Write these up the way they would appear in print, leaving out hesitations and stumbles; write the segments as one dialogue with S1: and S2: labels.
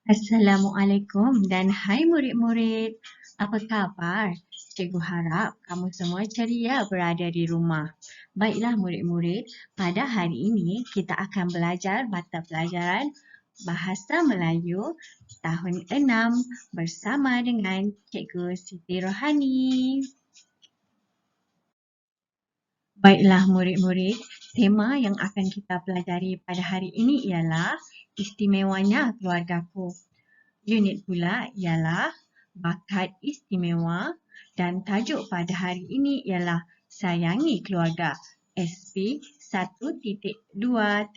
S1: Assalamualaikum dan hai murid-murid. Apa khabar? Cikgu harap kamu semua ceria berada di rumah. Baiklah murid-murid, pada hari ini kita akan belajar mata pelajaran Bahasa Melayu tahun 6 bersama dengan Cikgu Siti Rohani. Baiklah murid-murid, tema yang akan kita pelajari pada hari ini ialah istimewanya keluargaku. Unit pula ialah bakat istimewa dan tajuk pada hari ini ialah sayangi keluarga SP 1.2.6.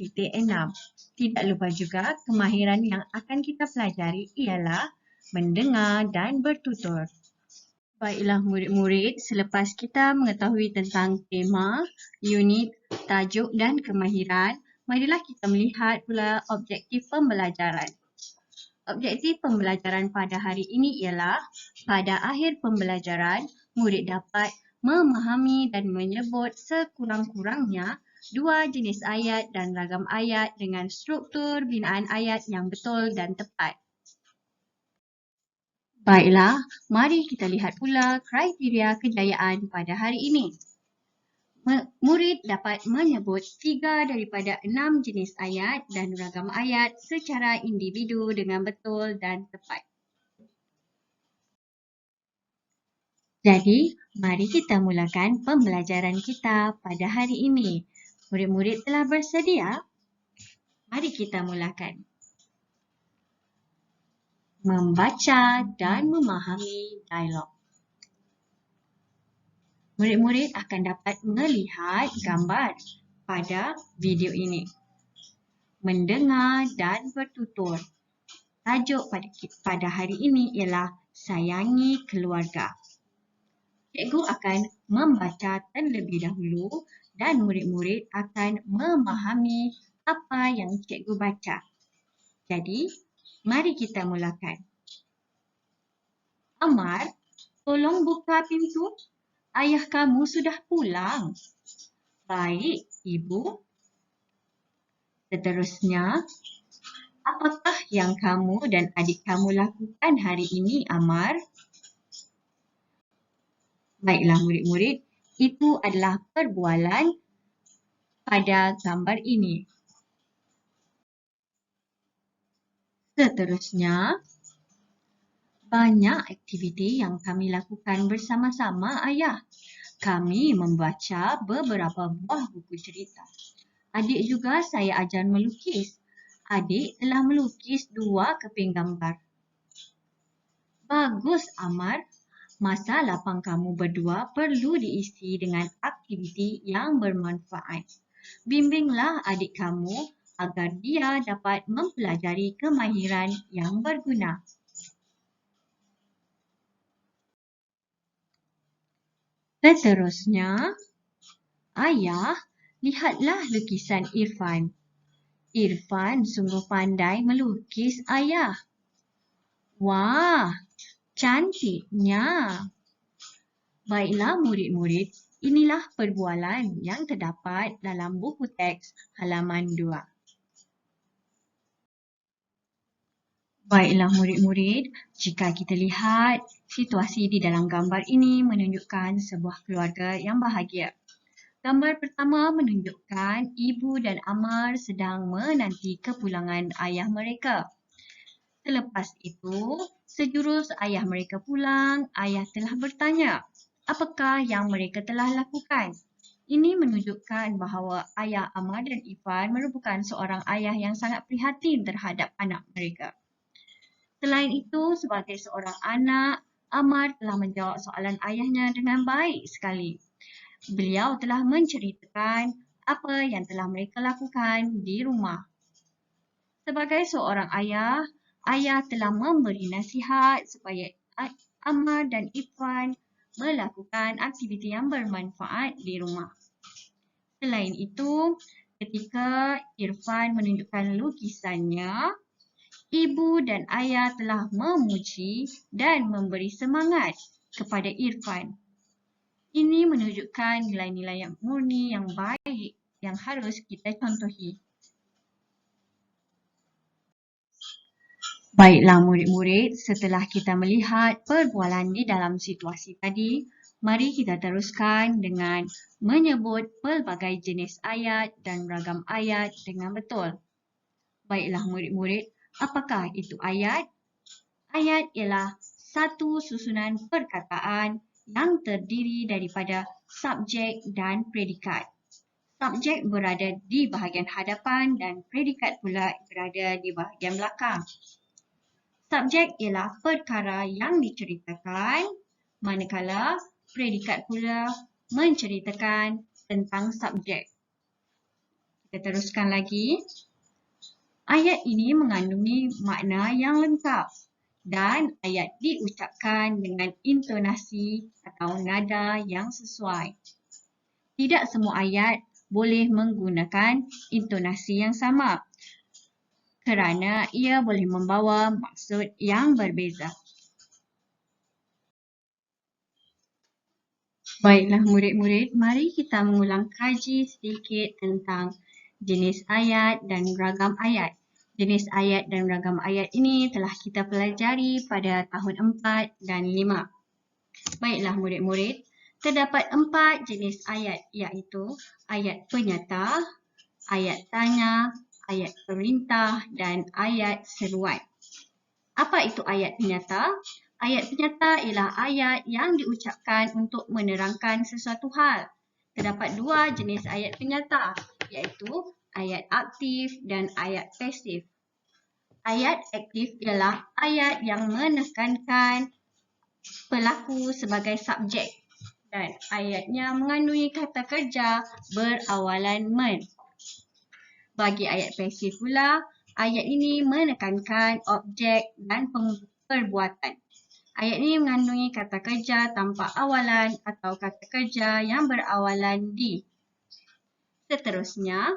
S1: Tidak lupa juga kemahiran yang akan kita pelajari ialah mendengar dan bertutur. Baiklah murid-murid, selepas kita mengetahui tentang tema, unit, tajuk dan kemahiran, marilah kita melihat pula objektif pembelajaran. Objektif pembelajaran pada hari ini ialah pada akhir pembelajaran, murid dapat memahami dan menyebut sekurang-kurangnya dua jenis ayat dan ragam ayat dengan struktur binaan ayat yang betul dan tepat. Baiklah, mari kita lihat pula kriteria kejayaan pada hari ini. Murid dapat menyebut 3 daripada 6 jenis ayat dan ragam ayat secara individu dengan betul dan tepat. Jadi, mari kita mulakan pembelajaran kita pada hari ini. Murid-murid telah bersedia? Mari kita mulakan. Membaca dan memahami dialog. Murid-murid akan dapat melihat gambar pada video ini. Mendengar dan bertutur. Tajuk pada hari ini ialah sayangi keluarga. Cikgu akan membaca terlebih dahulu dan murid-murid akan memahami apa yang cikgu baca. Jadi, mari kita mulakan. Amar, tolong buka pintu. Ayah kamu sudah pulang. Baik, Ibu. Seterusnya, apakah yang kamu dan adik kamu lakukan hari ini, Amar? Baiklah murid-murid, itu adalah perbualan pada gambar ini. Seterusnya, banyak aktiviti yang kami lakukan bersama-sama, Ayah. Kami membaca beberapa buah buku cerita. Adik juga saya ajar melukis. Adik telah melukis 2 keping gambar. Bagus, Amar. Masa lapang kamu berdua perlu diisi dengan aktiviti yang bermanfaat. Bimbinglah adik kamu agar dia dapat mempelajari kemahiran yang berguna. Seterusnya, Ayah, lihatlah lukisan Irfan. Irfan sungguh pandai melukis, Ayah. Wah, cantiknya. Baiklah murid-murid, inilah perbualan yang terdapat dalam buku teks halaman 2. Baiklah murid-murid, jika kita lihat situasi di dalam gambar ini menunjukkan sebuah keluarga yang bahagia. Gambar pertama menunjukkan Ibu dan Amar sedang menanti kepulangan ayah mereka. Selepas itu, sejurus ayah mereka pulang, ayah telah bertanya, apakah yang mereka telah lakukan? Ini menunjukkan bahawa ayah Amar dan Irfan merupakan seorang ayah yang sangat prihatin terhadap anak mereka. Selain itu, sebagai seorang anak, Amar telah menjawab soalan ayahnya dengan baik sekali. Beliau telah menceritakan apa yang telah mereka lakukan di rumah. Sebagai seorang ayah, ayah telah memberi nasihat supaya Amar dan Irfan melakukan aktiviti yang bermanfaat di rumah. Selain itu, ketika Irfan menunjukkan lukisannya, Ibu dan ayah telah memuji dan memberi semangat kepada Irfan. Ini menunjukkan nilai-nilai yang murni, yang baik yang harus kita contohi. Baiklah murid-murid, setelah kita melihat perbualan di dalam situasi tadi, mari kita teruskan dengan menyebut pelbagai jenis ayat dan ragam ayat dengan betul. Baiklah murid-murid, apakah itu ayat? Ayat ialah satu susunan perkataan yang terdiri daripada subjek dan predikat. Subjek berada di bahagian hadapan dan predikat pula berada di bahagian belakang. Subjek ialah perkara yang diceritakan, manakala predikat pula menceritakan tentang subjek. Kita teruskan lagi. Ayat ini mengandungi makna yang lengkap dan ayat diucapkan dengan intonasi atau nada yang sesuai. Tidak semua ayat boleh menggunakan intonasi yang sama kerana ia boleh membawa maksud yang berbeza. Baiklah murid-murid, mari kita mengulang kaji sedikit tentang jenis ayat dan ragam ayat. Jenis ayat dan ragam ayat ini telah kita pelajari pada tahun 4 dan 5. Baiklah murid-murid, terdapat 4 jenis ayat iaitu ayat penyata, ayat tanya, ayat perintah dan ayat seruan. Apa itu ayat penyata? Ayat penyata ialah ayat yang diucapkan untuk menerangkan sesuatu hal. Terdapat 2 jenis ayat penyata iaitu ayat aktif dan ayat pasif. Ayat aktif ialah ayat yang menekankan pelaku sebagai subjek dan ayatnya mengandungi kata kerja berawalan men. Bagi ayat pasif pula, ayat ini menekankan objek dan perbuatan. Ayat ini mengandungi kata kerja tanpa awalan atau kata kerja yang berawalan di. Seterusnya,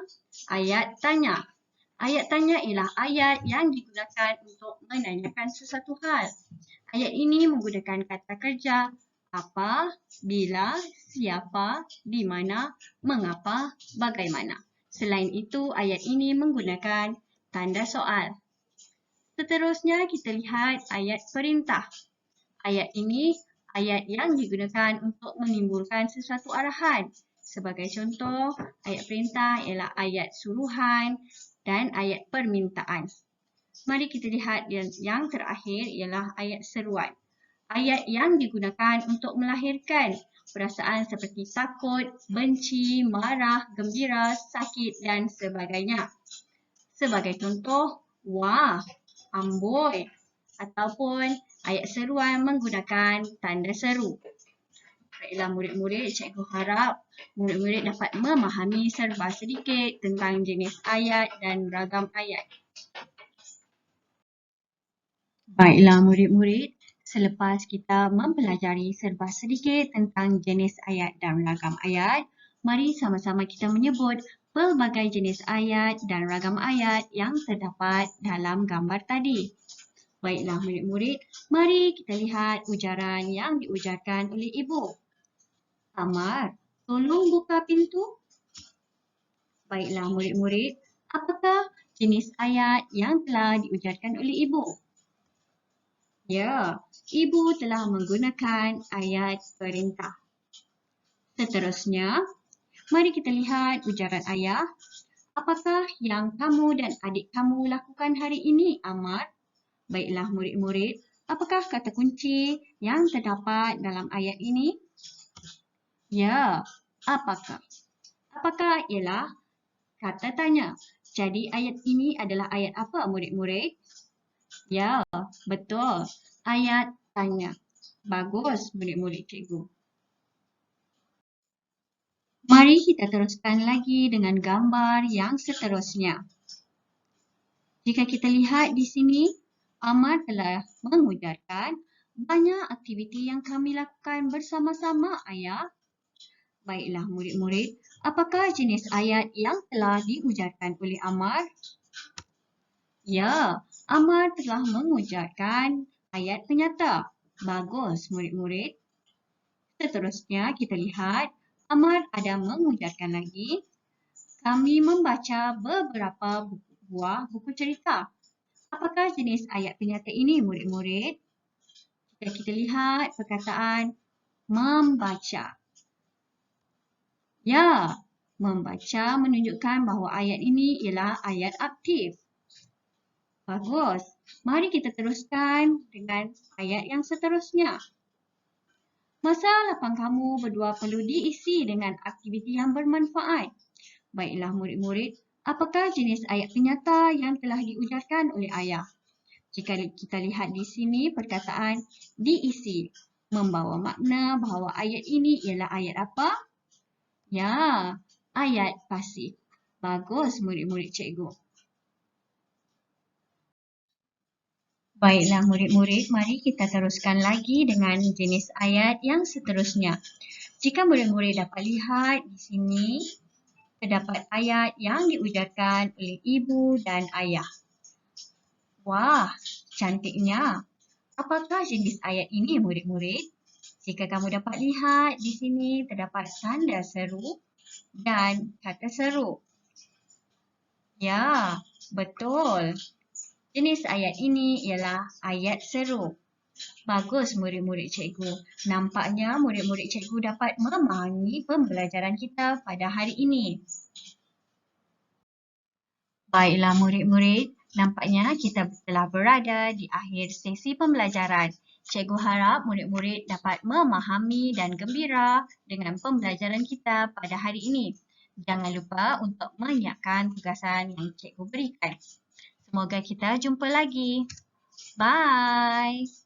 S1: ayat tanya. Ayat tanya ialah ayat yang digunakan untuk menanyakan sesuatu hal. Ayat ini menggunakan kata kerja apa, bila, siapa, di mana, mengapa, bagaimana. Selain itu, ayat ini menggunakan tanda soal. Seterusnya, kita lihat ayat perintah. Ayat ini ayat yang digunakan untuk menimbulkan sesuatu arahan. Sebagai contoh, ayat perintah ialah ayat suruhan dan ayat permintaan. Mari kita lihat yang terakhir ialah ayat seruan. Ayat yang digunakan untuk melahirkan perasaan seperti takut, benci, marah, gembira, sakit dan sebagainya. Sebagai contoh, wah, amboi ataupun ayat seruan menggunakan tanda seru. Baiklah murid-murid, cikgu harap murid-murid dapat memahami serba sedikit tentang jenis ayat dan ragam ayat. Baiklah murid-murid, selepas kita mempelajari serba sedikit tentang jenis ayat dan ragam ayat, mari sama-sama kita menyebut pelbagai jenis ayat dan ragam ayat yang terdapat dalam gambar tadi. Baiklah murid-murid, mari kita lihat ujaran yang diujarkan oleh ibu. Amar, tolong buka pintu. Baiklah murid-murid, apakah jenis ayat yang telah diujarkan oleh ibu? Ya, ibu telah menggunakan ayat perintah. Seterusnya, mari kita lihat ujaran ayah. Apakah yang kamu dan adik kamu lakukan hari ini, Amar? Baiklah murid-murid, apakah kata kunci yang terdapat dalam ayat ini? Ya, apakah? Apakah ialah kata tanya. Jadi ayat ini adalah ayat apa murid-murid? Ya, betul. Ayat tanya. Bagus murid-murid cikgu. Mari kita teruskan lagi dengan gambar yang seterusnya. Jika kita lihat di sini, Amar telah mengujarkan banyak aktiviti yang kami lakukan bersama-sama ayah. Baiklah murid-murid, apakah jenis ayat yang telah diujarkan oleh Amar? Ya, Amar telah mengujarkan ayat penyata. Bagus murid-murid. Seterusnya kita lihat Amar ada mengujarkan lagi. Kami membaca beberapa buah buku cerita. Apakah jenis ayat penyata ini, murid-murid? Jika kita lihat perkataan membaca. Ya, membaca menunjukkan bahawa ayat ini ialah ayat aktif. Bagus. Mari kita teruskan dengan ayat yang seterusnya. Masa lapang kamu berdua perlu diisi dengan aktiviti yang bermanfaat. Baiklah murid-murid, apakah jenis ayat penyata yang telah diujarkan oleh ayah? Jika kita lihat di sini perkataan diisi, membawa makna bahawa ayat ini ialah ayat apa? Ya, ayat pasif. Bagus murid-murid cikgu. Baiklah murid-murid, mari kita teruskan lagi dengan jenis ayat yang seterusnya. Jika murid-murid dapat lihat di sini, terdapat ayat yang diujarkan oleh ibu dan ayah. Wah, cantiknya. Apakah jenis ayat ini murid-murid? Jika kamu dapat lihat di sini, terdapat tanda seru dan kata seru. Ya, betul. Jenis ayat ini ialah ayat seru. Bagus murid-murid cikgu. Nampaknya murid-murid cikgu dapat memahami pembelajaran kita pada hari ini. Baiklah murid-murid, nampaknya kita telah berada di akhir sesi pembelajaran. Cikgu harap murid-murid dapat memahami dan gembira dengan pembelajaran kita pada hari ini. Jangan lupa untuk menyiapkan tugasan yang cikgu berikan. Semoga kita jumpa lagi. Bye.